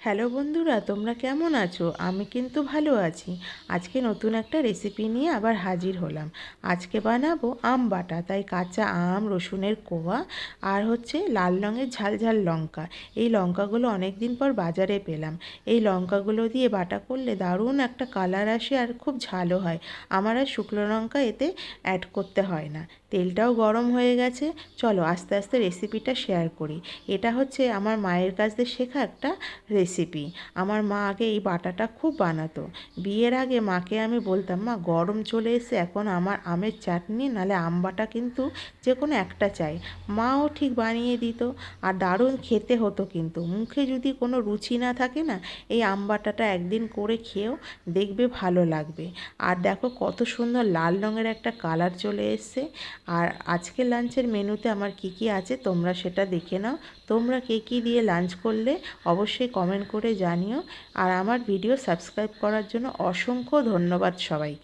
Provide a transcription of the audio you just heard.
Hello বন্ধুরা, তোমরা কেমন আছো? আমি কিন্তু ভালো আছি। আজকে নতুন একটা রেসিপি নিয়ে আবার হাজির হলাম। আজকে বানাবো আম বাটা। তাই কাঁচা আম, রসুনের কোয়া আর লাল রঙের ঝাল ঝাল লঙ্কা। এই লঙ্কাগুলো অনেক দিন পর বাজারে পেলাম। এই লঙ্কাগুলো দিয়ে বাটা করলে দারুণ একটা কালার আসে আর খুব ঝালও হয়। আমার আর শুকনো লঙ্কা এতে অ্যাড করতে হয় না। তেলটাও গরম হয়ে গেছে। চলো আস্তে আস্তে রেসিপিটা শেয়ার করি। এটা আমার মায়ের কাছ থেকে শেখা একটা রেসিপি। আমার মা আগে এই বাটাটা খুব বানাতো। বিয়ের আগে মাকে আমি বলতাম, মা গরম চলে এসে এখন আমার আমের চাটনি নালে আম বাটা কিন্তু যে কোনো একটা চাই। মাও ঠিক বানিয়ে দিত আর দারুণ খেতে হতো। কিন্তু মুখে যদি কোনো রুচি না থাকে না, এই আম বাটাটা একদিন করে খেয়েও দেখবে ভালো লাগবে। আর দেখো কত সুন্দর লাল রঙের একটা কালার চলে এসছে। আর আজকে লাঞ্চের মেনুতে আমার কি কি আছে তোমরা সেটা দেখে নাও। তোমরা কে কী দিয়ে লাঞ্চ করলে অবশ্যই কমেন্ট করে জানিও। আর আমার ভিডিও সাবস্ক্রাইব করার জন্য অসংখ্য ধন্যবাদ সবাইকে।